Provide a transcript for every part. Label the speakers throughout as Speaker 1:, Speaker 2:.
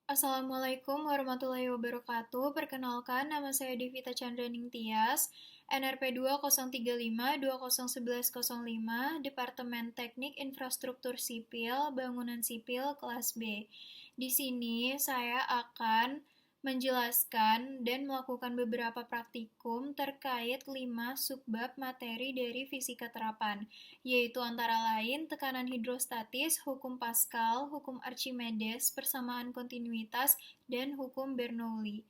Speaker 1: Assalamualaikum warahmatullahi wabarakatuh. Perkenalkan, nama saya Devita Chandraning Tias, NRP 20352011105, Departemen Teknik Infrastruktur Sipil, Bangunan Sipil kelas B. Di sini saya akan menjelaskan dan melakukan beberapa praktikum terkait 5 subbab materi dari fisika terapan, yaitu antara lain tekanan hidrostatis, hukum Pascal, hukum Archimedes, persamaan kontinuitas, dan hukum Bernoulli.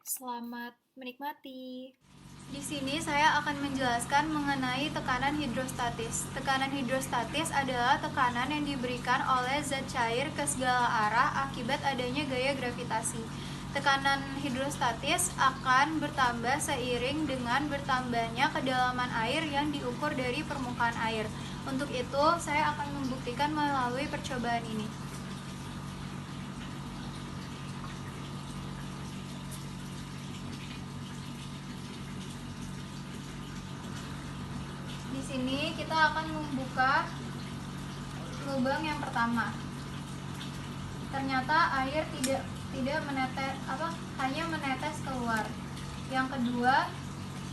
Speaker 1: Selamat menikmati. Di sini saya akan menjelaskan mengenai tekanan hidrostatis. Tekanan hidrostatis adalah tekanan yang diberikan oleh zat cair ke segala arah akibat adanya gaya gravitasi. Tekanan hidrostatis akan bertambah seiring dengan bertambahnya kedalaman air yang diukur dari permukaan air. Untuk itu, saya akan membuktikan melalui percobaan ini. Di sini kita akan membuka lubang yang pertama. Ternyata air tidak menetes hanya menetes keluar. Yang kedua,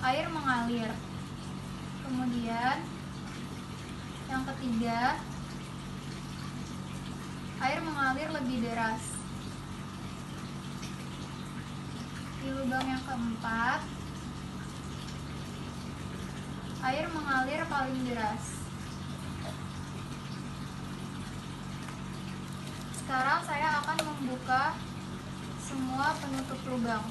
Speaker 1: air mengalir. Kemudian yang ketiga, air mengalir lebih deras. Di lubang yang keempat, air mengalir paling deras. Sekarang saya akan membuka semua penutup lubang.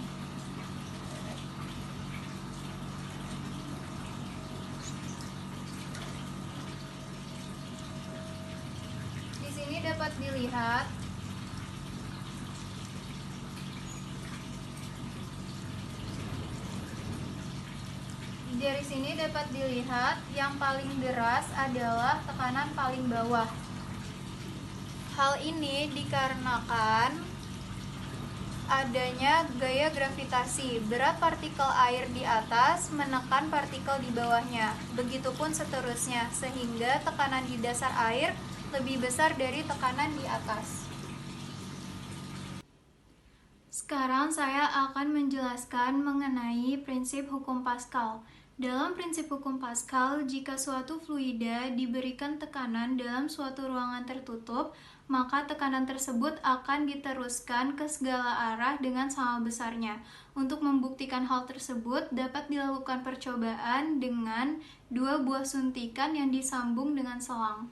Speaker 1: Di sini dapat dilihat yang paling deras adalah tekanan paling bawah. Hal ini dikarenakan adanya gaya gravitasi. Berat partikel air di atas menekan partikel di bawahnya. Begitupun seterusnya, sehingga tekanan di dasar air lebih besar dari tekanan di atas. Sekarang saya akan menjelaskan mengenai prinsip hukum Pascal. Dalam prinsip hukum Pascal, jika suatu fluida diberikan tekanan dalam suatu ruangan tertutup, maka tekanan tersebut akan diteruskan ke segala arah dengan sama besarnya. Untuk membuktikan hal tersebut, dapat dilakukan percobaan dengan dua buah suntikan yang disambung dengan selang.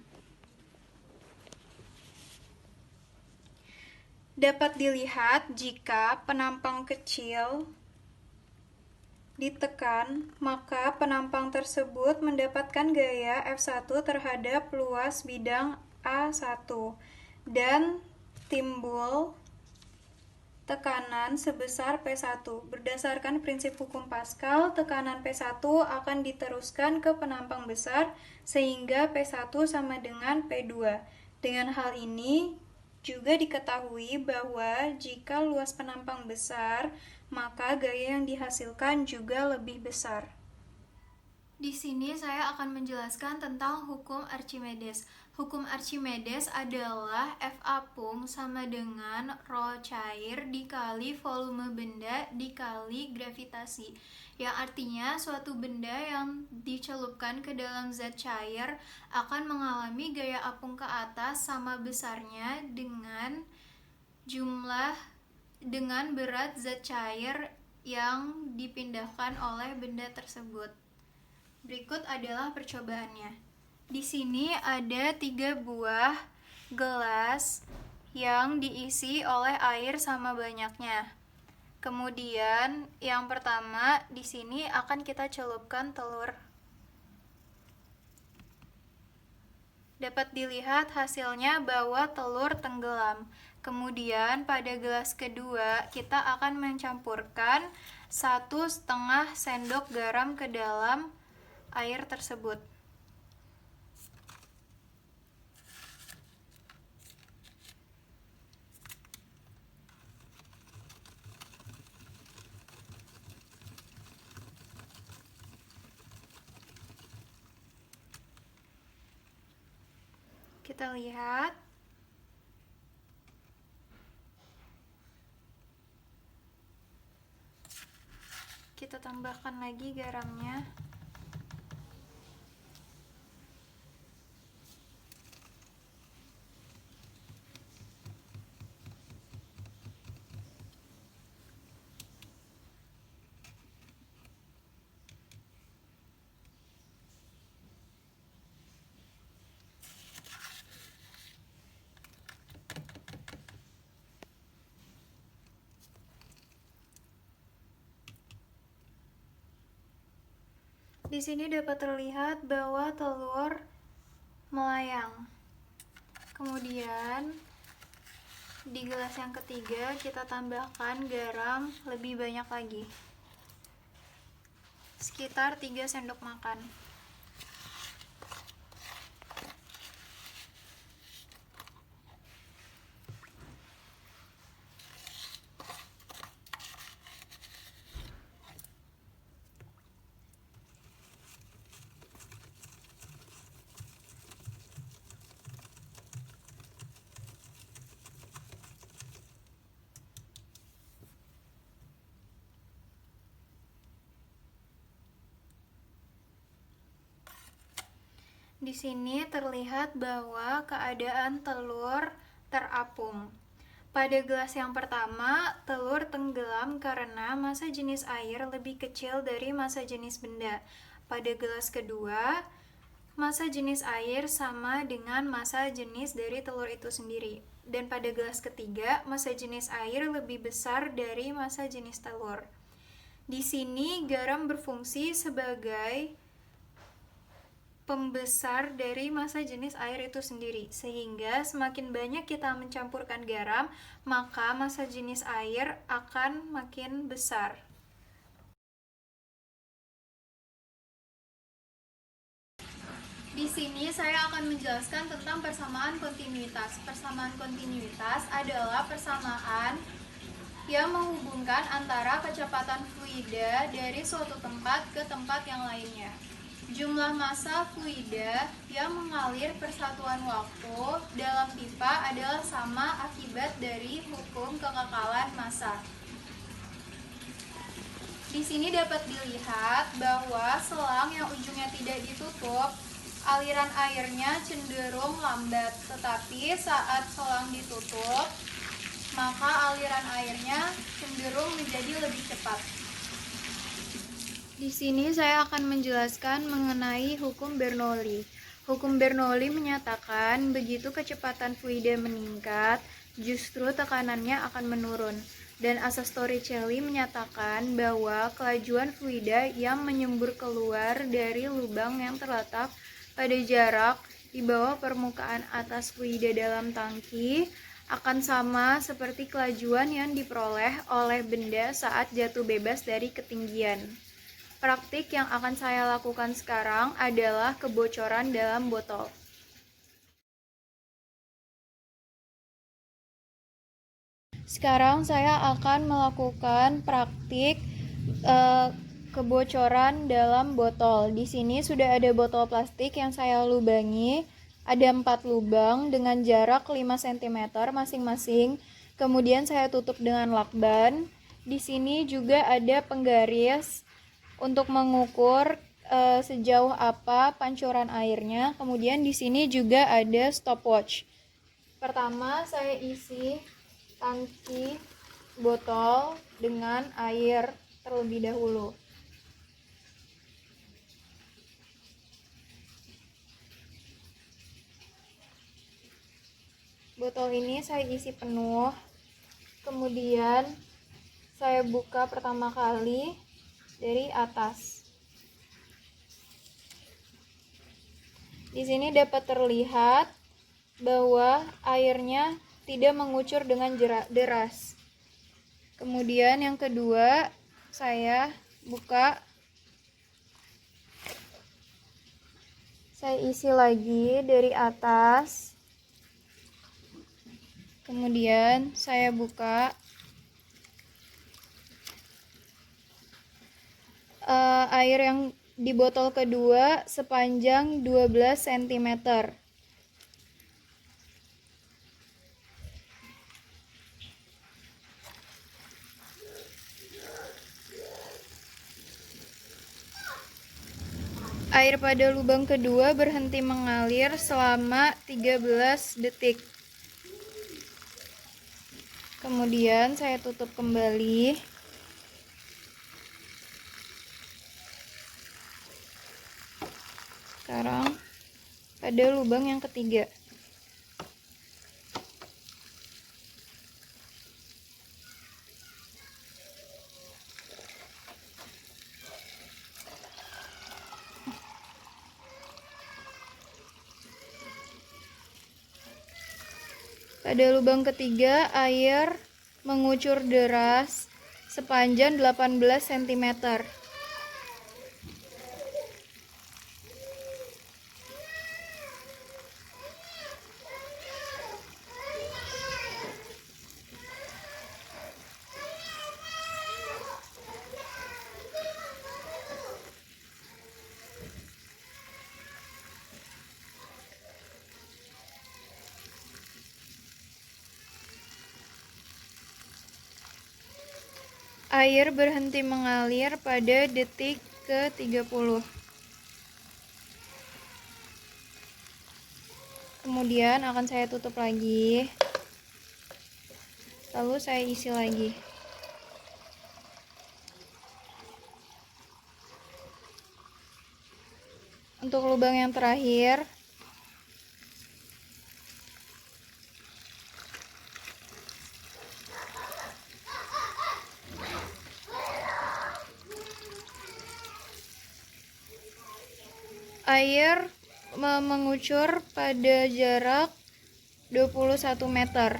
Speaker 1: Dapat dilihat jika penampang kecil ditekan, maka penampang tersebut mendapatkan gaya F1 terhadap luas bidang A1 dan timbul tekanan sebesar P1. Berdasarkan prinsip hukum Pascal, tekanan P1 akan diteruskan ke penampang besar sehingga P1 sama dengan P2. Dengan hal ini juga diketahui bahwa jika luas penampang besar, maka gaya yang dihasilkan juga lebih besar. Di sini saya akan menjelaskan tentang hukum Archimedes. Hukum Archimedes adalah F apung sama dengan rho cair dikali volume benda dikali gravitasi. Yang artinya suatu benda yang dicelupkan ke dalam zat cair akan mengalami gaya apung ke atas sama besarnya dengan berat zat cair yang dipindahkan oleh benda tersebut. Berikut adalah percobaannya. Di sini ada 3 buah gelas yang diisi oleh air sama banyaknya. Kemudian yang pertama di sini akan kita celupkan telur. Dapat dilihat hasilnya bahwa telur tenggelam. Kemudian pada gelas kedua kita akan mencampurkan 1,5 sendok garam ke dalam air tersebut. Kita lihat Kita tambahkan lagi garamnya. Di sini dapat terlihat bahwa telur melayang. Kemudian di gelas yang ketiga kita tambahkan garam lebih banyak lagi, sekitar 3 sendok makan. Di sini terlihat bahwa keadaan telur terapung. Pada gelas yang pertama, telur tenggelam karena massa jenis air lebih kecil dari massa jenis benda. Pada gelas kedua, massa jenis air sama dengan massa jenis dari telur itu sendiri. Dan pada gelas ketiga, massa jenis air lebih besar dari massa jenis telur. Di sini garam berfungsi sebagai pembesar dari massa jenis air itu sendiri, sehingga semakin banyak kita mencampurkan garam, maka massa jenis air akan makin besar. Di sini saya akan menjelaskan tentang persamaan kontinuitas. Persamaan kontinuitas adalah persamaan yang menghubungkan antara kecepatan fluida dari suatu tempat ke tempat yang lainnya. Jumlah massa fluida yang mengalir persatuan waktu dalam pipa adalah sama akibat dari hukum kekekalan massa. Di sini dapat dilihat bahwa selang yang ujungnya tidak ditutup, aliran airnya cenderung lambat, tetapi saat selang ditutup, maka aliran airnya cenderung menjadi lebih cepat. Di sini saya akan menjelaskan mengenai hukum Bernoulli. Hukum Bernoulli menyatakan begitu kecepatan fluida meningkat, justru tekanannya akan menurun. Dan asas Torricelli menyatakan bahwa kelajuan fluida yang menyembur keluar dari lubang yang terletak pada jarak di bawah permukaan atas fluida dalam tangki akan sama seperti kelajuan yang diperoleh oleh benda saat jatuh bebas dari ketinggian. Praktik yang akan saya lakukan sekarang adalah kebocoran dalam botol. Sekarang saya akan melakukan praktik kebocoran dalam botol. Di sini sudah ada botol plastik yang saya lubangi. Ada 4 lubang dengan jarak 5 cm masing-masing. Kemudian saya tutup dengan lakban. Di sini juga ada penggaris untuk mengukur sejauh apa pancuran airnya. Kemudian di sini juga ada stopwatch. Pertama saya isi tangki botol dengan air terlebih dahulu. Botol ini saya isi penuh. Kemudian saya buka pertama kali dari atas. Di sini dapat terlihat bahwa airnya tidak mengucur dengan deras. Kemudian yang kedua, saya buka. Saya isi lagi dari atas. Kemudian saya buka. Air yang di botol kedua sepanjang 12 cm. Air pada lubang kedua berhenti mengalir selama 13 detik. Kemudian saya tutup kembali. Sekarang pada lubang yang ketiga. Pada lubang ketiga, air mengucur deras sepanjang 18 cm. Air berhenti mengalir pada detik ke-30. Kemudian akan saya tutup lagi. Lalu saya isi lagi. Untuk lubang yang terakhir, air mengucur pada jarak 21 meter.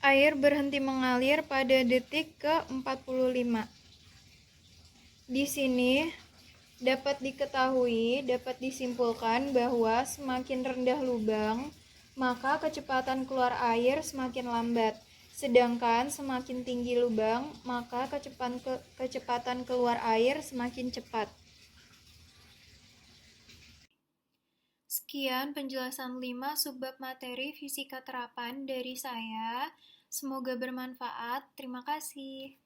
Speaker 1: Air berhenti mengalir pada detik ke-45. Di sini dapat disimpulkan bahwa semakin rendah lubang, maka kecepatan keluar air semakin lambat. Sedangkan semakin tinggi lubang, maka kecepatan keluar air semakin cepat. Sekian penjelasan 5 subbab materi fisika terapan dari saya. Semoga bermanfaat. Terima kasih.